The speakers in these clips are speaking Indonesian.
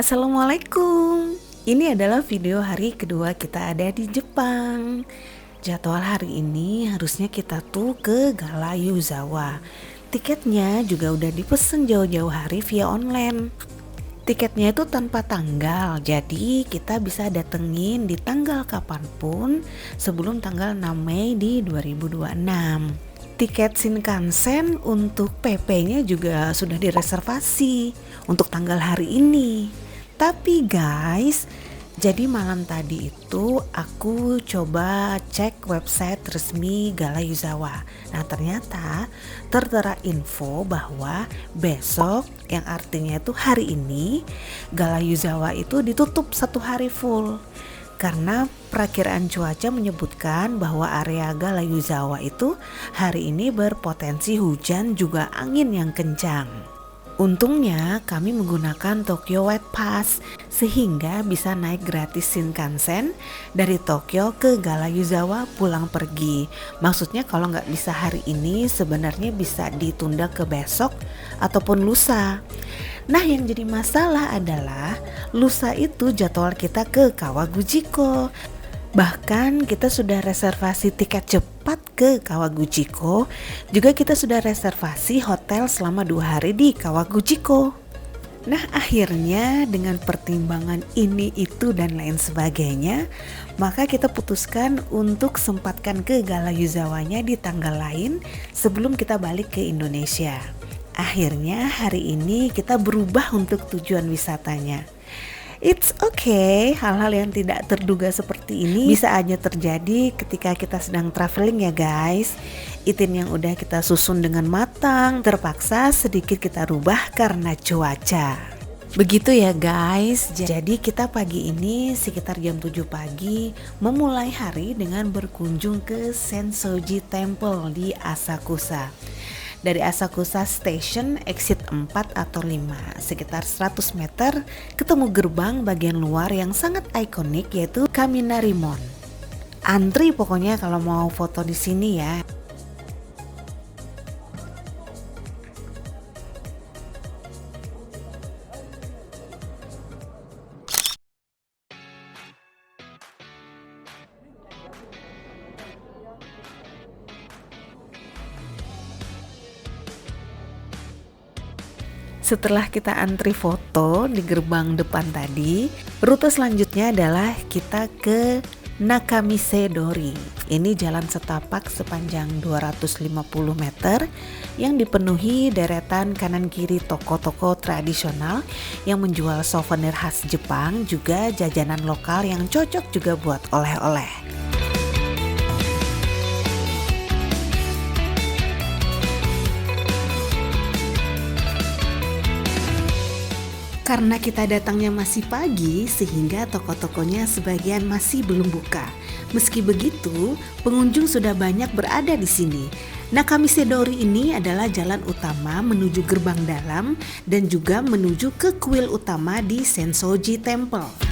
Assalamualaikum. Ini adalah video hari kedua kita ada di Jepang. Jadwal hari ini harusnya kita tuh ke Gala Yuzawa. Tiketnya juga udah dipesen jauh-jauh hari via online. Tiketnya itu tanpa tanggal, jadi kita bisa datengin di tanggal kapanpun sebelum tanggal 6 Mei di 2026. Tiket Shinkansen untuk PP-nya juga sudah direservasi untuk tanggal hari ini. Tapi guys, jadi malam tadi itu aku coba cek website resmi Gala Yuzawa. Nah ternyata tertera info bahwa besok, yang artinya itu hari ini, Gala Yuzawa itu ditutup 1 hari full. Karena perakiraan cuaca menyebutkan bahwa area Gala Yuzawa itu hari ini berpotensi hujan juga angin yang kencang. Untungnya kami menggunakan Tokyo Wet Pass sehingga bisa naik gratis Shinkansen dari Tokyo ke Gala Yuzawa pulang pergi. Maksudnya kalau nggak bisa hari ini sebenarnya bisa ditunda ke besok ataupun lusa. Nah yang jadi masalah adalah lusa itu jadwal kita ke Kawaguchiko. Bahkan kita sudah reservasi tiket cepat ke Kawaguchiko. Juga kita sudah reservasi hotel selama 2 hari di Kawaguchiko. Nah akhirnya dengan pertimbangan ini itu dan lain sebagainya, maka kita putuskan untuk sempatkan ke Gala Yuzawanya di tanggal lain sebelum kita balik ke Indonesia. Akhirnya hari ini kita berubah untuk tujuan wisatanya. It's okay, hal-hal yang tidak terduga seperti ini bisa aja terjadi ketika kita sedang traveling ya guys. Itin yang udah kita susun dengan matang terpaksa sedikit kita rubah karena cuaca. Begitu ya guys, jadi kita pagi ini sekitar jam 7 pagi memulai hari dengan berkunjung ke Sensoji Temple di Asakusa. Dari Asakusa Station exit 4 atau 5 sekitar 100 meter ketemu gerbang bagian luar yang sangat ikonik yaitu Kaminarimon. Antri pokoknya kalau mau foto di sini ya. Setelah kita antri foto di gerbang depan tadi, rute selanjutnya adalah kita ke Nakamise Dori. Ini jalan setapak sepanjang 250 meter yang dipenuhi deretan kanan kiri toko-toko tradisional yang menjual souvenir khas Jepang, juga jajanan lokal yang cocok juga buat oleh-oleh. Karena kita datangnya masih pagi sehingga toko-tokonya sebagian masih belum buka. Meski begitu, pengunjung sudah banyak berada di sini. Nakamise Dori ini adalah jalan utama menuju gerbang dalam dan juga menuju ke kuil utama di Sensoji Temple.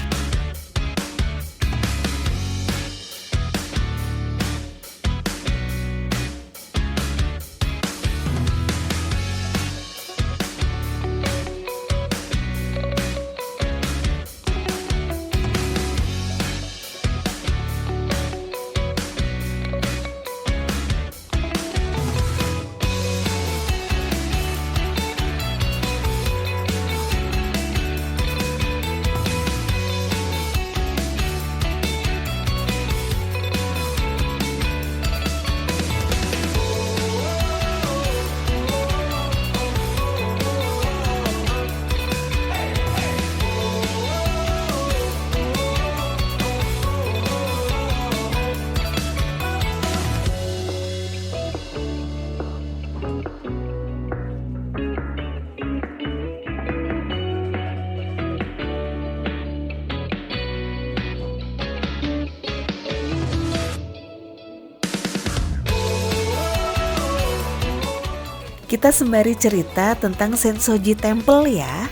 Kita sembari cerita tentang Sensoji Temple ya.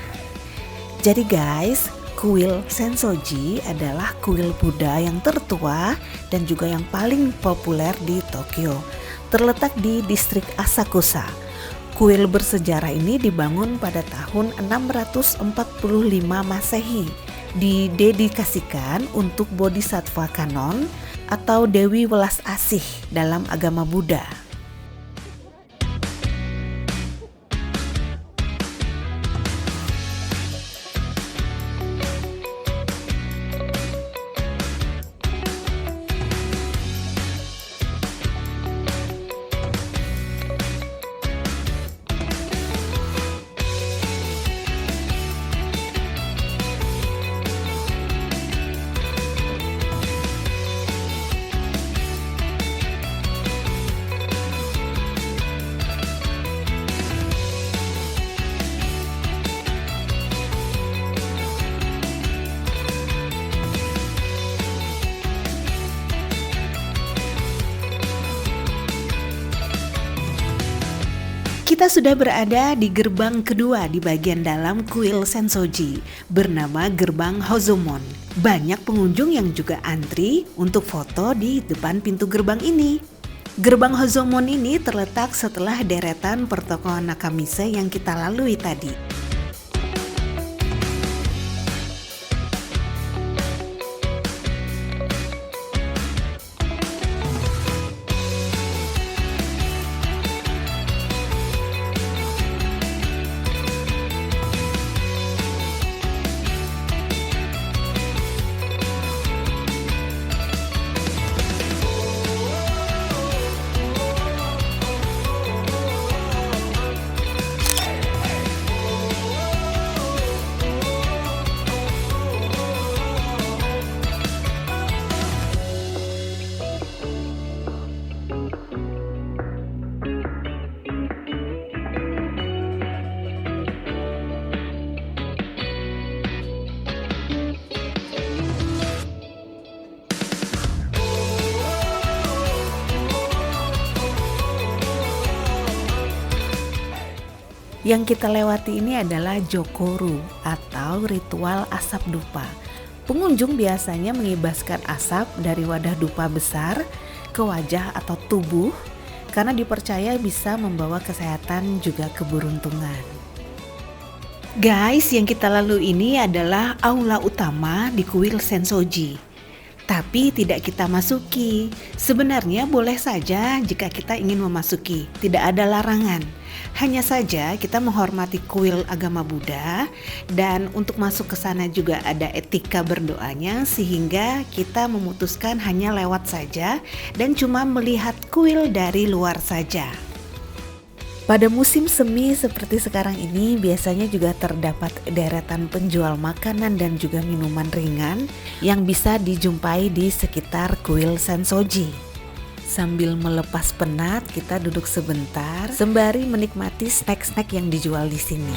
Jadi guys, kuil Sensoji adalah kuil Buddha yang tertua dan juga yang paling populer di Tokyo. Terletak di distrik Asakusa. Kuil bersejarah ini dibangun pada tahun 645 Masehi, didedikasikan untuk Bodhisattva Kanon atau Dewi Welas Asih dalam agama Buddha. Kita sudah berada di gerbang kedua di bagian dalam kuil Sensoji bernama Gerbang Hozomon. Banyak pengunjung yang juga antri untuk foto di depan pintu gerbang ini. Gerbang Hozomon ini terletak setelah deretan pertokoan Nakamise yang kita lalui tadi. Yang kita lewati ini adalah Jokoru atau ritual asap dupa. Pengunjung biasanya mengibaskan asap dari wadah dupa besar ke wajah atau tubuh karena dipercaya bisa membawa kesehatan juga keberuntungan. Guys, yang kita lalui ini adalah aula utama di kuil Sensoji. Tapi tidak kita masuki. Sebenarnya boleh saja jika kita ingin memasuki, tidak ada larangan. Hanya saja kita menghormati kuil agama Buddha dan untuk masuk ke sana juga ada etika berdoanya sehingga kita memutuskan hanya lewat saja dan cuma melihat kuil dari luar saja. Pada musim semi seperti sekarang ini biasanya juga terdapat deretan penjual makanan dan juga minuman ringan yang bisa dijumpai di sekitar kuil Sensoji. Sambil melepas penat, kita duduk sebentar sembari menikmati snack-snack yang dijual di sini.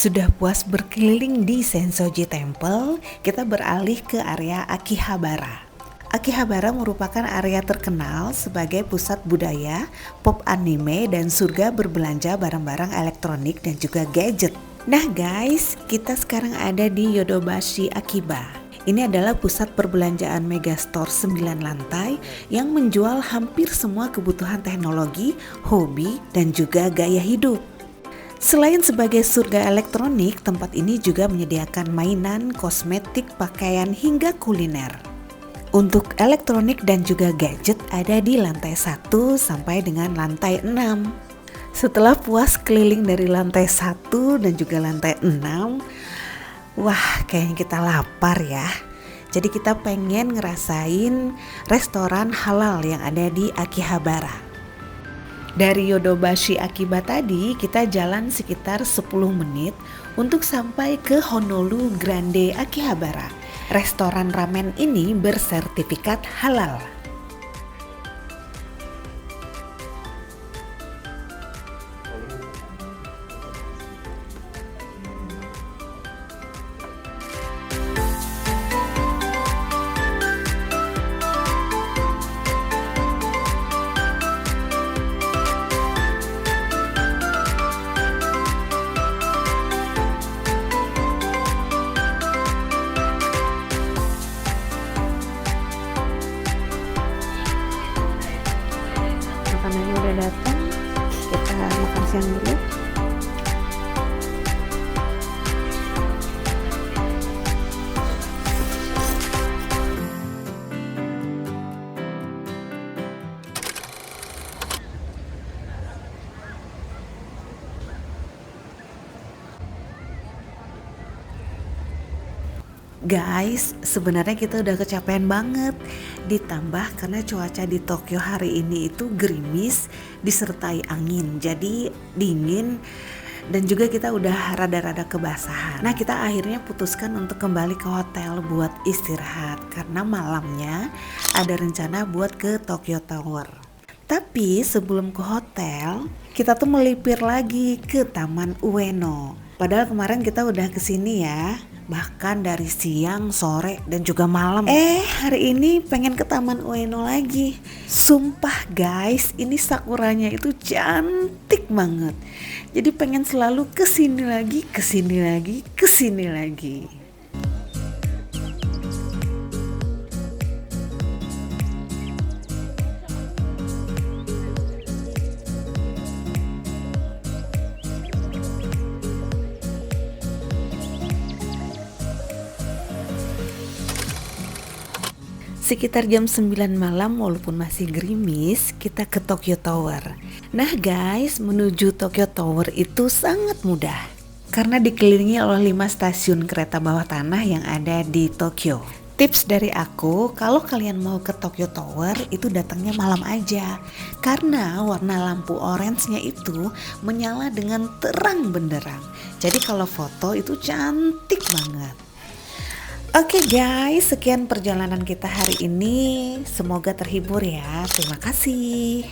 Sudah puas berkeliling di Sensoji Temple, kita beralih ke area Akihabara. Akihabara merupakan area terkenal sebagai pusat budaya, pop anime, dan surga berbelanja barang-barang elektronik dan juga gadget. Nah guys, kita sekarang ada di Yodobashi Akiba. Ini adalah pusat perbelanjaan megastore 9 lantai yang menjual hampir semua kebutuhan teknologi, hobi, dan juga gaya hidup. Selain sebagai surga elektronik, tempat ini juga menyediakan mainan, kosmetik, pakaian, hingga kuliner. Untuk elektronik dan juga gadget ada di lantai 1 sampai dengan lantai 6. Setelah puas keliling dari lantai 1 dan juga lantai 6, wah kayaknya kita lapar ya. Jadi kita pengen ngerasain restoran halal yang ada di Akihabara. Dari Yodobashi Akiba tadi kita jalan sekitar 10 menit untuk sampai ke Honolulu Grande Akihabara. Restoran ramen ini bersertifikat halal. Makanannya udah datang, kita makan siang dulu. Guys, sebenarnya kita udah kecapean banget. Ditambah karena cuaca di Tokyo hari ini itu gerimis disertai angin, jadi dingin dan juga kita udah rada-rada kebasahan. Nah, kita akhirnya putuskan untuk kembali ke hotel buat istirahat karena malamnya ada rencana buat ke Tokyo Tower. Tapi sebelum ke hotel, kita tuh melipir lagi ke Taman Ueno. Padahal kemarin kita udah kesini ya, bahkan dari siang, sore, dan juga malam. Hari ini pengen ke Taman Ueno lagi. Sumpah guys, ini sakuranya itu cantik banget. Jadi pengen selalu kesini lagi, kesini lagi, kesini lagi. Sekitar jam 9 malam walaupun masih gerimis, kita ke Tokyo Tower. Nah guys, menuju Tokyo Tower itu sangat mudah karena dikelilingi oleh 5 stasiun kereta bawah tanah yang ada di Tokyo. Tips dari aku, kalau kalian mau ke Tokyo Tower itu datangnya malam aja karena warna lampu orange-nya itu menyala dengan terang benderang. Jadi kalau foto itu cantik banget. Oke guys, sekian perjalanan kita hari ini. Semoga terhibur ya. Terima kasih.